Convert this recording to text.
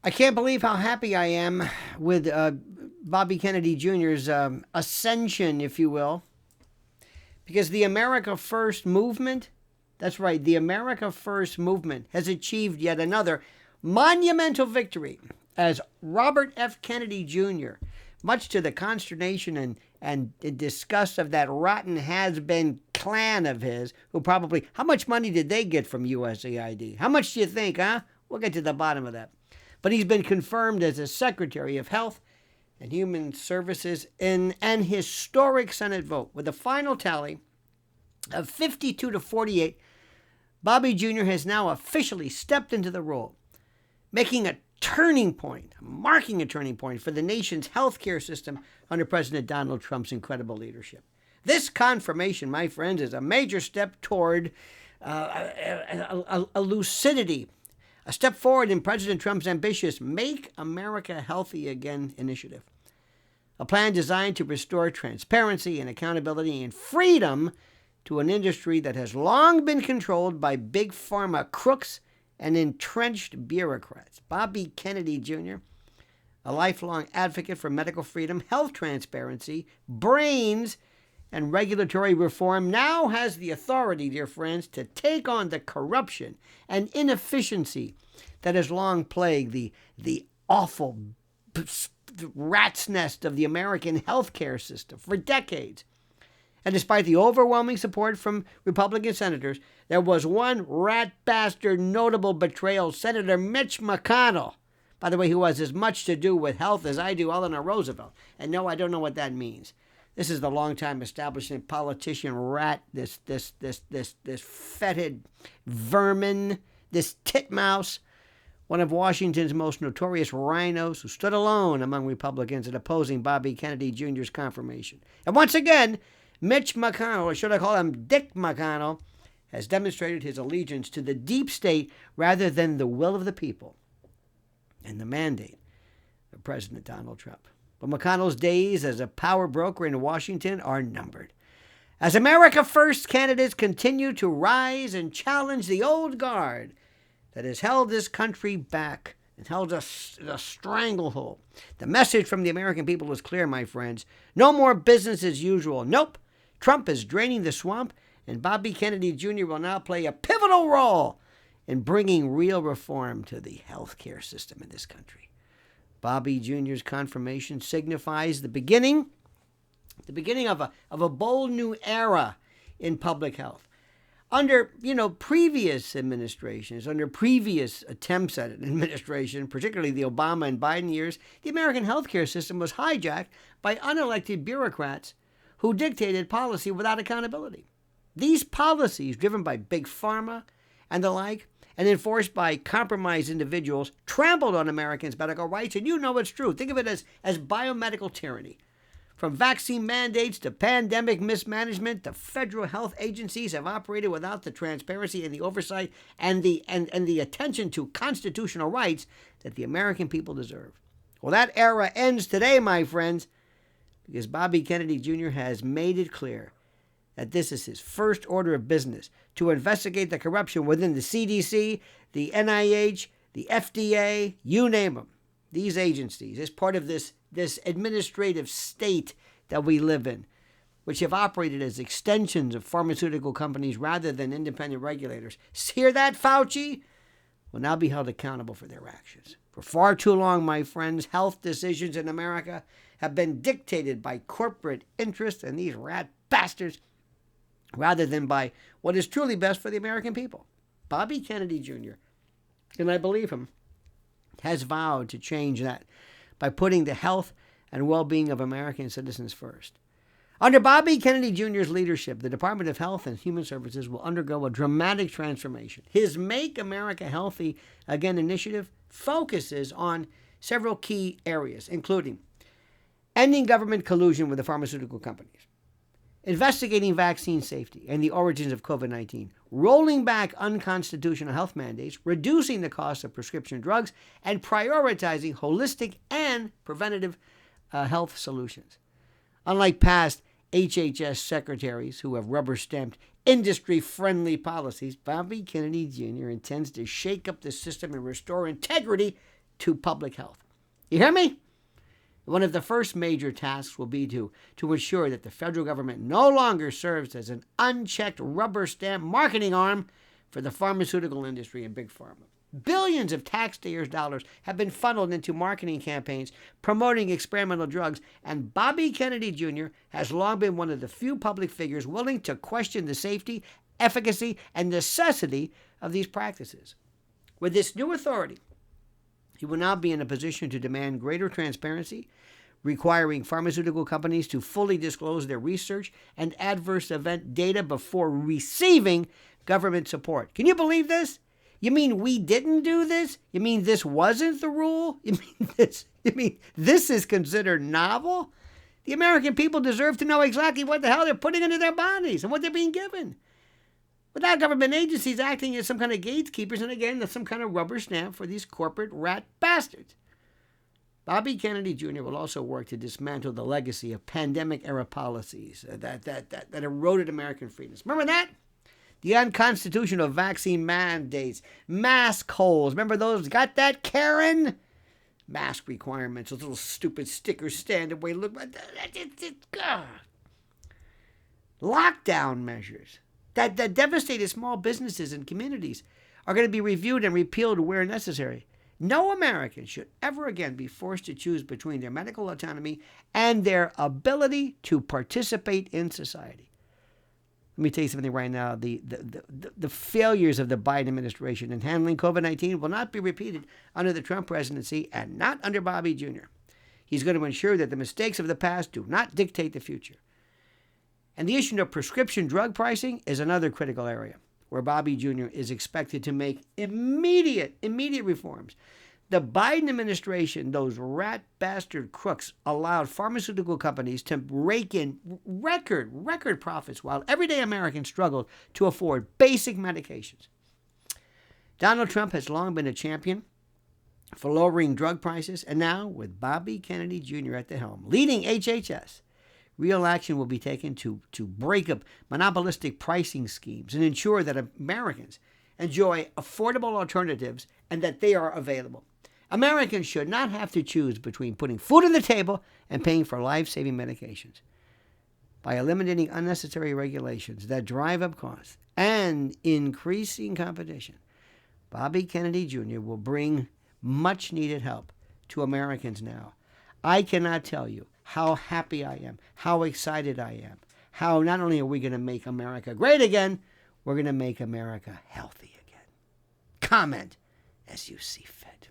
I can't believe how happy I am with Bobby Kennedy Jr.'s ascension, if you will, because the America First movement, that's right, the America First movement has achieved yet another monumental victory as Robert F. Kennedy Jr., much to the consternation and disgust of that rotten has-been clan of his, who probably, how much money did they get from USAID? How much do you think, huh? We'll get to the bottom of that. But he's been confirmed as a Secretary of Health and Human Services in an historic Senate vote. With a final tally of 52 to 48, Bobby Jr. has now officially stepped into the role, making a turning point, marking a turning point for the nation's healthcare system under President Donald Trump's incredible leadership. This confirmation, my friends, is a major step toward a lucidity, a step forward in President Trump's ambitious Make America Healthy Again initiative, a plan designed to restore transparency and accountability and freedom to an industry that has long been controlled by Big Pharma crooks and entrenched bureaucrats. Bobby Kennedy Jr., a lifelong advocate for medical freedom, health transparency, brains, and regulatory reform, now has the authority, dear friends, to take on the corruption and inefficiency that has long plagued the awful rat's nest of the American healthcare system for decades. And despite the overwhelming support from Republican senators, there was one rat bastard notable betrayal, Senator Mitch McConnell, by the way, who has as much to do with health as I do Eleanor Roosevelt. And no, I don't know what that means. This is the longtime establishment politician rat, this fetid vermin, this titmouse, one of Washington's most notorious rhinos who stood alone among Republicans in opposing Bobby Kennedy Jr.'s confirmation. And once again, Mitch McConnell, or should I call him Dick McConnell, has demonstrated his allegiance to the deep state rather than the will of the people and the mandate of President Donald Trump. But McConnell's days as a power broker in Washington are numbered. As America First candidates continue to rise and challenge the old guard that has held this country back and held us in a stranglehold, the message from the American people is clear, my friends. No more business as usual. Nope. Trump is draining the swamp, and Bobby Kennedy Jr. will now play a pivotal role in bringing real reform to the healthcare system in this country. Bobby Jr.'s confirmation signifies the beginning of a bold new era in public health. Under, previous administrations, under previous attempts at an administration, particularly the Obama and Biden years, the American healthcare system was hijacked by unelected bureaucrats who dictated policy without accountability. These policies, driven by Big Pharma and the like, and enforced by compromised individuals, trampled on Americans' medical rights, and you know it's true. Think of it as biomedical tyranny. From vaccine mandates to pandemic mismanagement, the federal health agencies have operated without the transparency and the oversight and the attention to constitutional rights that the American people deserve. Well, that era ends today, my friends, because Bobby Kennedy Jr. has made it clear that this is his first order of business, to investigate the corruption within the CDC, the NIH, the FDA, you name them. These agencies, as part of this administrative state that we live in, which have operated as extensions of pharmaceutical companies rather than independent regulators. Hear that, Fauci? Will now be held accountable for their actions. For far too long, my friends, health decisions in America have been dictated by corporate interests and these rat bastards rather than by what is truly best for the American people. Bobby Kennedy Jr., and I believe him, has vowed to change that by putting the health and well-being of American citizens first. Under Bobby Kennedy Jr.'s leadership, the Department of Health and Human Services will undergo a dramatic transformation. His Make America Healthy Again initiative focuses on several key areas, including ending government collusion with the pharmaceutical companies, investigating vaccine safety and the origins of COVID-19, rolling back unconstitutional health mandates, reducing the cost of prescription drugs, and prioritizing holistic and preventative health solutions. Unlike past HHS secretaries who have rubber-stamped industry-friendly policies, Bobby Kennedy Jr. intends to shake up the system and restore integrity to public health. You hear me? One of the first major tasks will be to ensure that the federal government no longer serves as an unchecked rubber stamp marketing arm for the pharmaceutical industry and Big Pharma. Billions of taxpayers' dollars have been funneled into marketing campaigns promoting experimental drugs, and Bobby Kennedy Jr. has long been one of the few public figures willing to question the safety, efficacy, and necessity of these practices. With this new authority, he will now be in a position to demand greater transparency, requiring pharmaceutical companies to fully disclose their research and adverse event data before receiving government support. Can you believe this? You mean we didn't do this? You mean this wasn't the rule? You mean this is considered novel? The American people deserve to know exactly what the hell they're putting into their bodies and what they're being given. Without government agencies acting as some kind of gatekeepers, and again, that's some kind of rubber stamp for these corporate rat bastards. Bobby Kennedy Jr. will also work to dismantle the legacy of pandemic-era policies that eroded American freedoms. Remember that? The unconstitutional vaccine mandates, mask holes. Remember those? Got that, Karen? Mask requirements, those little stupid stickers stand away. Look, lockdown measures that devastated small businesses and communities are going to be reviewed and repealed where necessary. No American should ever again be forced to choose between their medical autonomy and their ability to participate in society. Let me tell you something right now. The failures of the Biden administration in handling COVID-19 will not be repeated under the Trump presidency and not under Bobby Jr. He's going to ensure that the mistakes of the past do not dictate the future. And the issue of prescription drug pricing is another critical area where Bobby Jr. is expected to make immediate reforms. The Biden administration, those rat bastard crooks, allowed pharmaceutical companies to rake in record profits while everyday Americans struggled to afford basic medications. Donald Trump has long been a champion for lowering drug prices, and now, with Bobby Kennedy Jr. at the helm, leading HHS, real action will be taken to break up monopolistic pricing schemes and ensure that Americans enjoy affordable alternatives and that they are available. Americans should not have to choose between putting food on the table and paying for life-saving medications. By eliminating unnecessary regulations that drive up costs and increasing competition, Bobby Kennedy Jr. will bring much-needed help to Americans now. I cannot tell you how happy I am, how excited I am, how not only are we going to make America great again, we're going to make America healthy again. Comment as you see fit.